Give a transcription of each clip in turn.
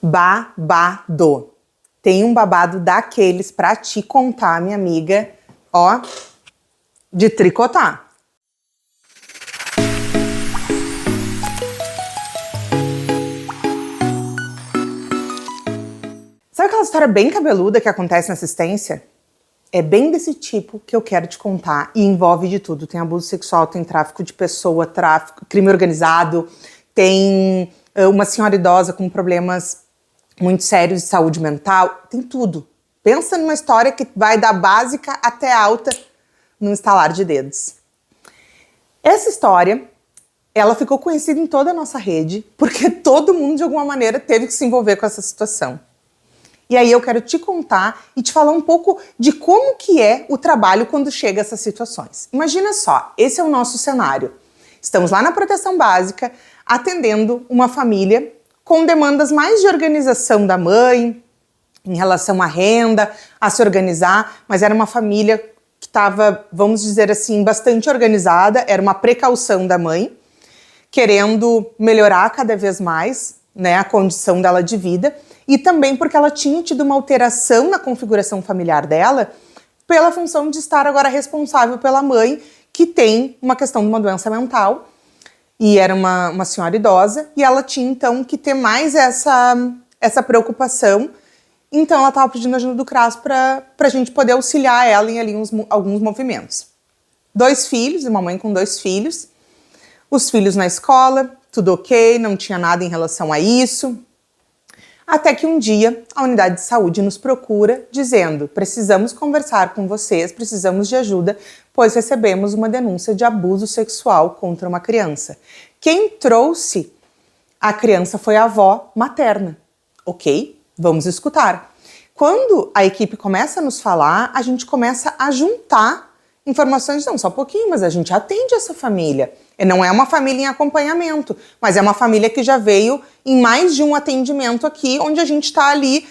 Babado. Tem um babado daqueles pra te contar, minha amiga, ó, de tricotar. Sabe aquela história bem cabeluda que acontece na assistência? É bem desse tipo que eu quero te contar e envolve de tudo. Tem abuso sexual, tem tráfico de pessoa, tráfico, crime organizado, tem uma senhora idosa com problemas muito sérios de saúde mental, tem tudo. Pensa numa história que vai da básica até alta num estalar de dedos. Essa história, ela ficou conhecida em toda a nossa rede porque todo mundo de alguma maneira teve que se envolver com essa situação. E aí eu quero te contar e te falar um pouco de como que é o trabalho quando chega a essas situações. Imagina só, esse é o nosso cenário. Estamos lá na proteção básica, atendendo uma família com demandas mais de organização da mãe, em relação à renda, a se organizar, mas era uma família que estava, vamos dizer assim, bastante organizada, era uma precaução da mãe, querendo melhorar cada vez mais, né, a condição dela de vida, e também porque ela tinha tido uma alteração na configuração familiar dela pela função de estar agora responsável pela mãe, que tem uma questão de uma doença mental, e era uma senhora idosa, e ela tinha então que ter mais essa preocupação. Então ela estava pedindo ajuda do CRAS para a gente poder auxiliar ela em ali alguns movimentos. 2 filhos, uma mãe com 2 filhos, os filhos na escola, tudo ok, não tinha nada em relação a isso. Até que um dia a unidade de saúde nos procura dizendo: precisamos conversar com vocês, precisamos de ajuda, pois recebemos uma denúncia de abuso sexual contra uma criança. Quem trouxe a criança foi a avó materna. Ok, vamos escutar. Quando a equipe começa a nos falar, a gente começa a juntar informações, não só um pouquinho, mas a gente atende essa família. Não é uma família em acompanhamento, mas é uma família que já veio em mais de um atendimento aqui, onde a gente está ali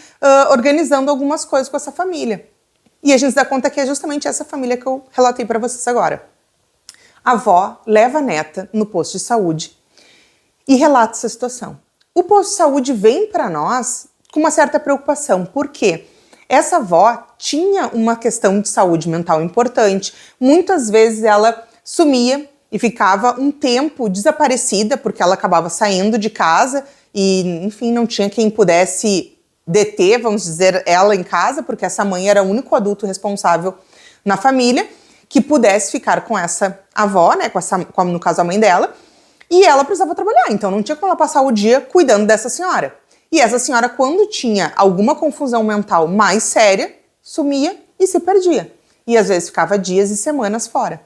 organizando algumas coisas com essa família. E a gente se dá conta que é justamente essa família que eu relatei para vocês agora. A avó leva a neta no posto de saúde e relata essa situação. O posto de saúde vem para nós com uma certa preocupação. Por quê? Essa avó tinha uma questão de saúde mental importante. Muitas vezes ela sumia e ficava um tempo desaparecida, porque ela acabava saindo de casa e, enfim, não tinha quem pudesse deter, vamos dizer, ela em casa, porque essa mãe era o único adulto responsável na família que pudesse ficar com essa avó, né, no caso a mãe dela, e ela precisava trabalhar, então não tinha como ela passar o dia cuidando dessa senhora. E essa senhora, quando tinha alguma confusão mental mais séria, sumia e se perdia. E às vezes ficava dias e semanas fora.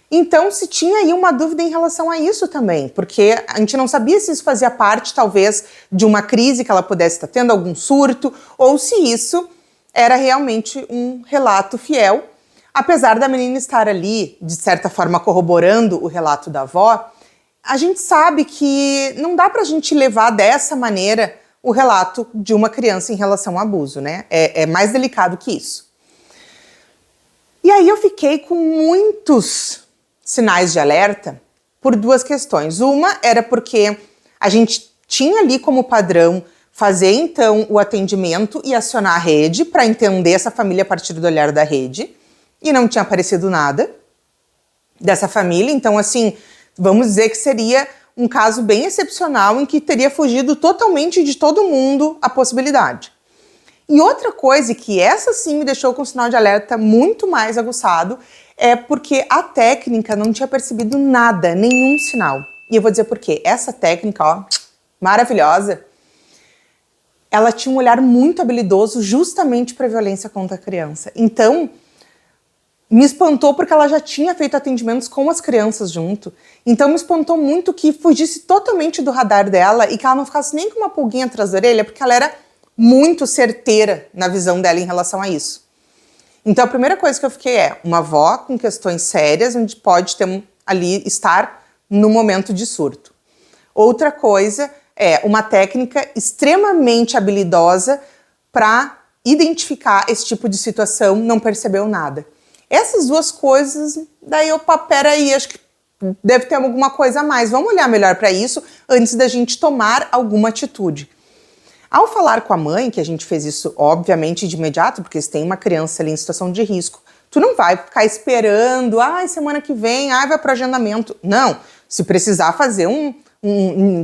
Então se tinha aí uma dúvida em relação a isso também, porque a gente não sabia se isso fazia parte, talvez, de uma crise que ela pudesse estar tendo, algum surto, ou se isso era realmente um relato fiel. Apesar da menina estar ali, de certa forma, corroborando o relato da avó, a gente sabe que não dá pra gente levar dessa maneira o relato de uma criança em relação ao abuso, né? É mais delicado que isso. E aí eu fiquei com muitos sinais de alerta por 2 questões. Uma era porque a gente tinha ali como padrão fazer então o atendimento e acionar a rede para entender essa família a partir do olhar da rede, e não tinha aparecido nada dessa família. Então, assim, vamos dizer que seria um caso bem excepcional em que teria fugido totalmente de todo mundo a possibilidade. E outra coisa, que essa sim me deixou com um sinal de alerta muito mais aguçado, é porque a técnica não tinha percebido nada, nenhum sinal. E eu vou dizer por quê. Essa técnica, ó, maravilhosa, ela tinha um olhar muito habilidoso justamente para a violência contra a criança. Então, me espantou porque ela já tinha feito atendimentos com as crianças junto. Então me espantou muito que fugisse totalmente do radar dela e que ela não ficasse nem com uma pulguinha atrás da orelha, porque ela era muito certeira na visão dela em relação a isso. Então a primeira coisa que eu fiquei é uma avó com questões sérias, onde pode ter ali estar no momento de surto. Outra coisa é uma técnica extremamente habilidosa para identificar esse tipo de situação, não percebeu nada. Essas 2 coisas, daí eu, peraí, acho que deve ter alguma coisa a mais. Vamos olhar melhor para isso antes da gente tomar alguma atitude. Ao falar com a mãe, que a gente fez isso obviamente de imediato, porque se tem uma criança ali em situação de risco, tu não vai ficar esperando, semana que vem, vai para o agendamento. Não, se precisar fazer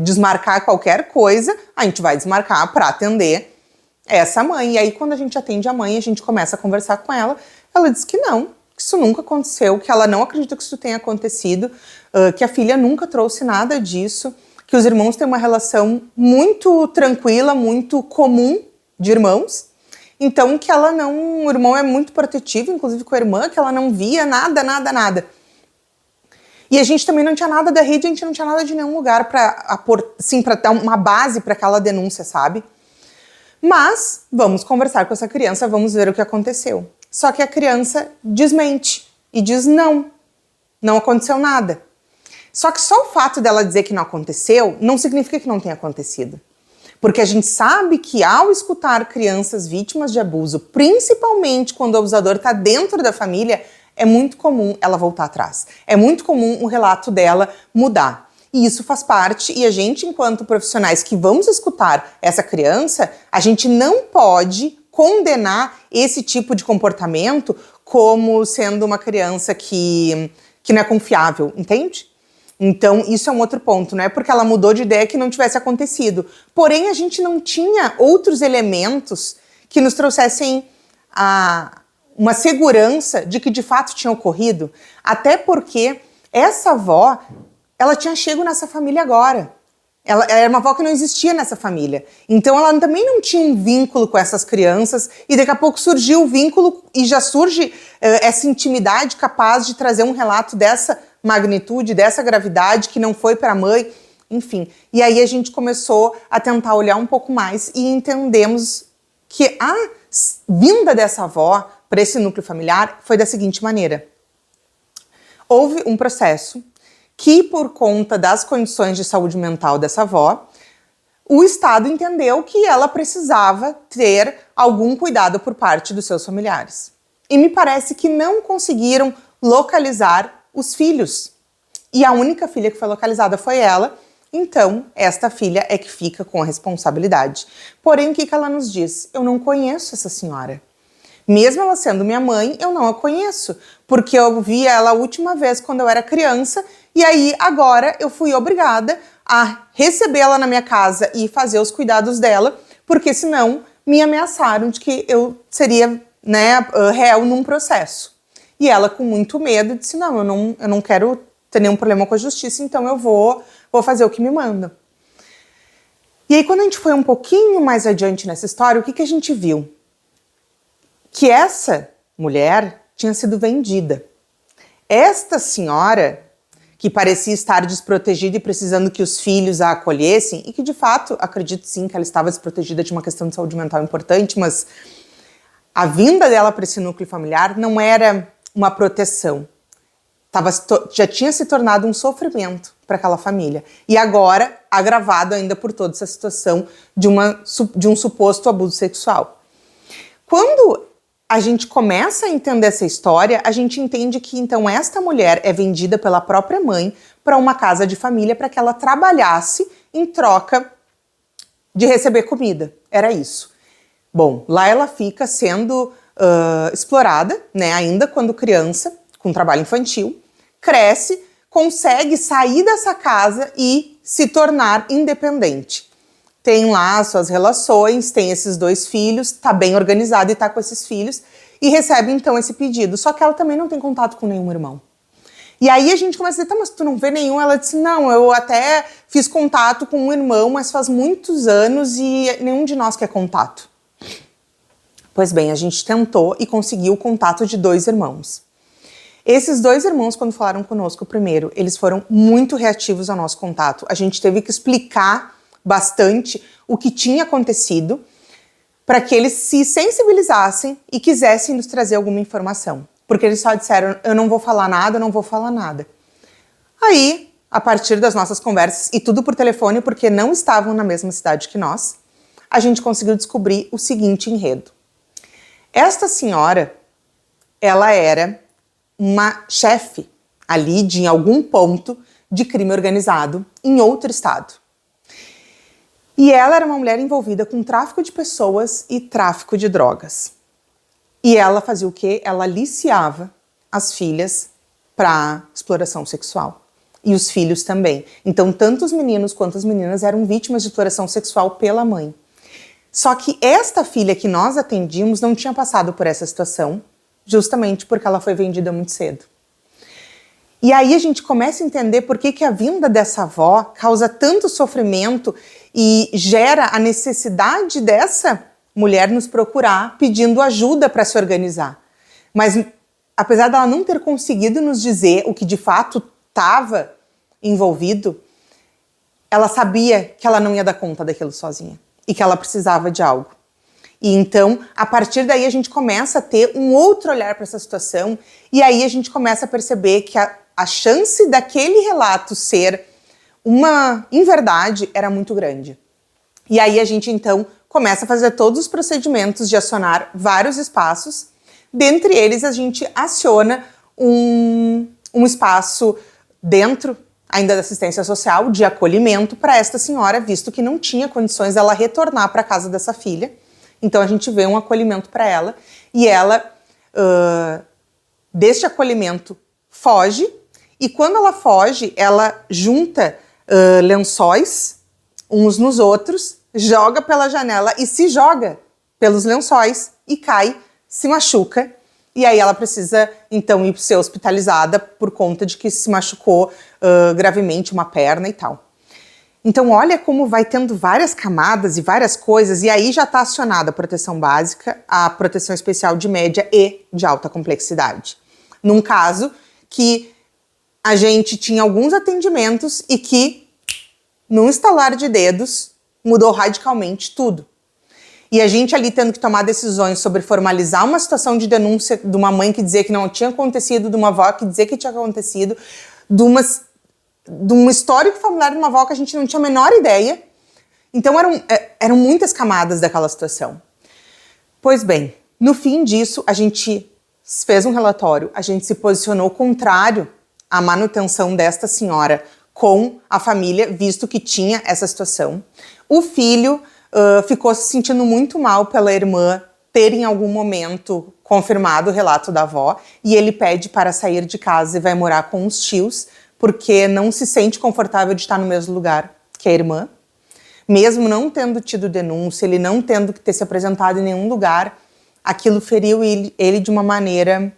desmarcar qualquer coisa, a gente vai desmarcar para atender essa mãe. E aí quando a gente atende a mãe, a gente começa a conversar com ela, ela diz que não, que isso nunca aconteceu, que ela não acredita que isso tenha acontecido, que a filha nunca trouxe nada disso, que os irmãos têm uma relação muito tranquila, muito comum de irmãos. Então que o irmão é muito protetivo, inclusive com a irmã, que ela não via nada. E a gente também não tinha nada da rede, a gente não tinha nada de nenhum lugar para dar uma base para aquela denúncia, sabe? Mas vamos conversar com essa criança, vamos ver o que aconteceu. Só que a criança desmente e diz não aconteceu nada. Só que só o fato dela dizer que não aconteceu não significa que não tenha acontecido. Porque a gente sabe que ao escutar crianças vítimas de abuso, principalmente quando o abusador está dentro da família, é muito comum ela voltar atrás. É muito comum o relato dela mudar. E isso faz parte, e a gente, enquanto profissionais que vamos escutar essa criança, a gente não pode condenar esse tipo de comportamento como sendo uma criança que não é confiável, entende? Então, isso é um outro ponto, não é porque ela mudou de ideia que não tivesse acontecido. Porém, a gente não tinha outros elementos que nos trouxessem uma segurança de que de fato tinha ocorrido. Até porque essa avó, ela tinha chego nessa família agora. Ela era uma avó que não existia nessa família. Então, ela também não tinha um vínculo com essas crianças e daqui a pouco surgiu o vínculo e já surge essa intimidade capaz de trazer um relato dessa magnitude, dessa gravidade que não foi para a mãe, enfim. E aí a gente começou a tentar olhar um pouco mais e entendemos que a vinda dessa avó para esse núcleo familiar foi da seguinte maneira. Houve um processo que, por conta das condições de saúde mental dessa avó, o Estado entendeu que ela precisava ter algum cuidado por parte dos seus familiares. E me parece que não conseguiram localizar os filhos. E a única filha que foi localizada foi ela, então esta filha é que fica com a responsabilidade. Porém, o que ela nos diz? Eu não conheço essa senhora. Mesmo ela sendo minha mãe, eu não a conheço, porque eu vi ela a última vez quando eu era criança, e aí agora eu fui obrigada a recebê-la na minha casa e fazer os cuidados dela, porque senão me ameaçaram de que eu seria, réu num processo. E ela, com muito medo, disse, eu não quero ter nenhum problema com a justiça, então eu vou fazer o que me mandam. E aí, quando a gente foi um pouquinho mais adiante nessa história, o que a gente viu? Que essa mulher tinha sido vendida. Esta senhora, que parecia estar desprotegida e precisando que os filhos a acolhessem, e que de fato, acredito sim que ela estava desprotegida de uma questão de saúde mental importante, mas a vinda dela para esse núcleo familiar não era uma proteção. Já tinha se tornado um sofrimento para aquela família. E agora, agravado ainda por toda essa situação de um suposto abuso sexual. Quando a gente começa a entender essa história, a gente entende que então esta mulher é vendida pela própria mãe para uma casa de família para que ela trabalhasse em troca de receber comida. Era isso. Bom, lá ela fica sendo explorada, ainda quando criança, com trabalho infantil, cresce, consegue sair dessa casa e se tornar independente. Tem lá suas relações, tem esses 2 filhos, está bem organizada e está com esses filhos, e recebe então esse pedido. Só que ela também não tem contato com nenhum irmão. E aí a gente começa a dizer, mas tu não vê nenhum? Ela disse, não, eu até fiz contato com um irmão, mas faz muitos anos e nenhum de nós quer contato. Pois bem, a gente tentou e conseguiu o contato de 2 irmãos. Esses 2 irmãos, quando falaram conosco primeiro, eles foram muito reativos ao nosso contato. A gente teve que explicar bastante o que tinha acontecido para que eles se sensibilizassem e quisessem nos trazer alguma informação. Porque eles só disseram, eu não vou falar nada. Aí, a partir das nossas conversas, e tudo por telefone, porque não estavam na mesma cidade que nós, a gente conseguiu descobrir o seguinte enredo. Esta senhora, ela era uma chefe ali de algum ponto de crime organizado em outro estado. E ela era uma mulher envolvida com tráfico de pessoas e tráfico de drogas. E ela fazia o quê? Ela aliciava as filhas para exploração sexual. E os filhos também. Então, tanto os meninos quanto as meninas eram vítimas de exploração sexual pela mãe. Só que esta filha que nós atendíamos não tinha passado por essa situação, justamente porque ela foi vendida muito cedo. E aí a gente começa a entender por que a vinda dessa avó causa tanto sofrimento e gera a necessidade dessa mulher nos procurar pedindo ajuda para se organizar. Mas apesar dela não ter conseguido nos dizer o que de fato estava envolvido, ela sabia que ela não ia dar conta daquilo sozinha e que ela precisava de algo. E então, a partir daí, a gente começa a ter um outro olhar para essa situação e aí a gente começa a perceber que a chance daquele relato ser uma inverdade era muito grande. E aí a gente, então, começa a fazer todos os procedimentos de acionar vários espaços. Dentre eles, a gente aciona um espaço dentro ainda da assistência social de acolhimento para esta senhora, visto que não tinha condições dela retornar para a casa dessa filha. Então a gente vê um acolhimento para ela e ela, deste acolhimento, foge. E quando ela foge, ela junta lençóis uns nos outros, joga pela janela e se joga pelos lençóis e cai, se machuca. E aí ela precisa, então, ir ser hospitalizada por conta de que se machucou gravemente uma perna e tal. Então, olha como vai tendo várias camadas e várias coisas, e aí já está acionada a proteção básica, a proteção especial de média e de alta complexidade. Num caso que a gente tinha alguns atendimentos e que, num estalar de dedos, mudou radicalmente tudo. E a gente ali tendo que tomar decisões sobre formalizar uma situação de denúncia de uma mãe que dizia que não tinha acontecido, de uma avó que dizia que tinha acontecido, de um histórico familiar de uma avó que a gente não tinha a menor ideia. Então eram muitas camadas daquela situação. Pois bem, no fim disso, a gente fez um relatório, a gente se posicionou contrário à manutenção desta senhora com a família, visto que tinha essa situação. O filho ficou se sentindo muito mal pela irmã ter em algum momento confirmado o relato da avó e ele pede para sair de casa e vai morar com os tios porque não se sente confortável de estar no mesmo lugar que a irmã. Mesmo não tendo tido denúncia, ele não tendo que ter se apresentado em nenhum lugar, aquilo feriu ele de uma maneira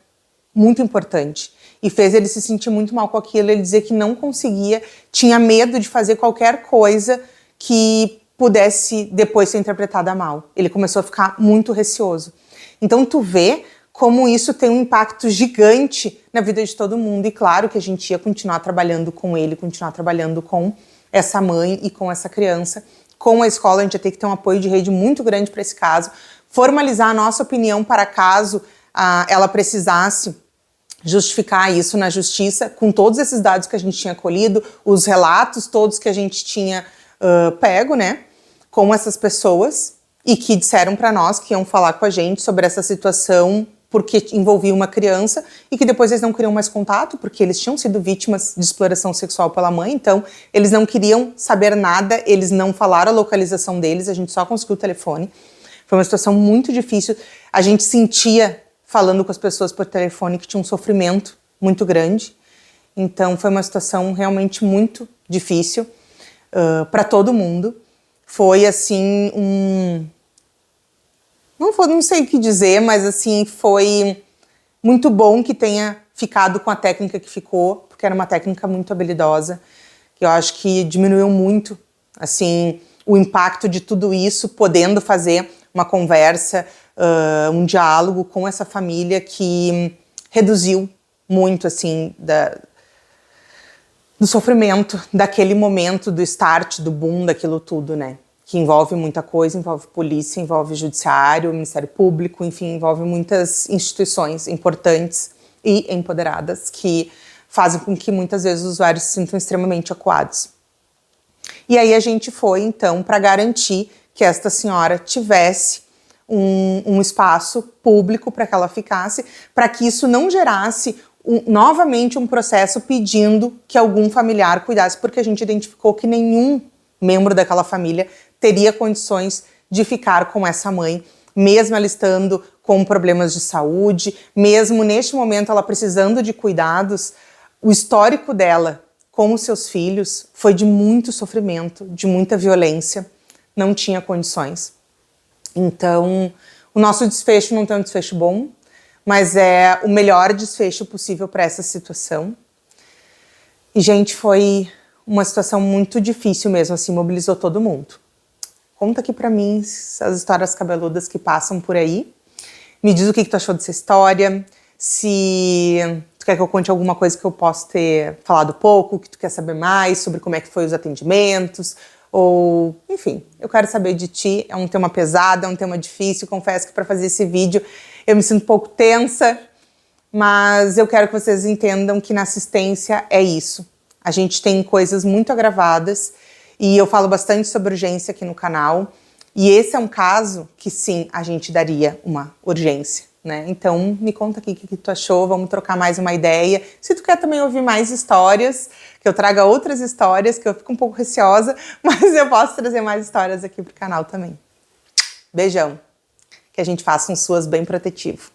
muito importante e fez ele se sentir muito mal com aquilo, ele dizer que não conseguia, tinha medo de fazer qualquer coisa que pudesse depois ser interpretada mal. Ele começou a ficar muito receoso. Então tu vê como isso tem um impacto gigante na vida de todo mundo. E claro que a gente ia continuar trabalhando com ele, continuar trabalhando com essa mãe e com essa criança. Com a escola a gente ia ter que ter um apoio de rede muito grande para esse caso. Formalizar a nossa opinião para caso ela precisasse justificar isso na justiça, com todos esses dados que a gente tinha colhido, os relatos todos que a gente tinha pego, né, com essas pessoas e que disseram para nós que iam falar com a gente sobre essa situação porque envolvia uma criança e que depois eles não queriam mais contato porque eles tinham sido vítimas de exploração sexual pela mãe, então eles não queriam saber nada, eles não falaram a localização deles, a gente só conseguiu o telefone. Foi uma situação muito difícil, a gente sentia falando com as pessoas por telefone que tinha um sofrimento muito grande, então foi uma situação realmente muito difícil. Para todo mundo. Foi assim não sei o que dizer, mas assim foi muito bom que tenha ficado com a técnica que ficou, porque era uma técnica muito habilidosa, que eu acho que diminuiu muito assim o impacto de tudo isso, podendo fazer uma conversa, um diálogo com essa família que reduziu muito assim do sofrimento, daquele momento, do start, do boom, daquilo tudo, né? Que envolve muita coisa, envolve polícia, envolve judiciário, Ministério Público, enfim, envolve muitas instituições importantes e empoderadas que fazem com que muitas vezes os usuários se sintam extremamente acuados. E aí a gente foi, então, para garantir que esta senhora tivesse um espaço público para que ela ficasse, para que isso não gerasse novamente um processo pedindo que algum familiar cuidasse, porque a gente identificou que nenhum membro daquela família teria condições de ficar com essa mãe, mesmo ela estando com problemas de saúde, mesmo neste momento ela precisando de cuidados. O histórico dela com os seus filhos foi de muito sofrimento, de muita violência, não tinha condições. Então, o nosso desfecho não tem um desfecho bom, mas é o melhor desfecho possível para essa situação. E, gente, foi uma situação muito difícil mesmo, assim, mobilizou todo mundo. Conta aqui pra mim as histórias cabeludas que passam por aí. Me diz o que tu achou dessa história, se tu quer que eu conte alguma coisa que eu posso ter falado pouco, que tu quer saber mais sobre como é que foi os atendimentos, ou, enfim, eu quero saber de ti. É um tema pesado, é um tema difícil, confesso que para fazer esse vídeo eu me sinto um pouco tensa, mas eu quero que vocês entendam que na assistência é isso. A gente tem coisas muito agravadas e eu falo bastante sobre urgência aqui no canal. E esse é um caso que sim, a gente daria uma urgência, né? Então me conta aqui o que tu achou, vamos trocar mais uma ideia. Se tu quer também ouvir mais histórias, que eu traga outras histórias, que eu fico um pouco receosa, mas eu posso trazer mais histórias aqui pro canal também. Beijão! Que a gente faça um SUAS bem protetivo.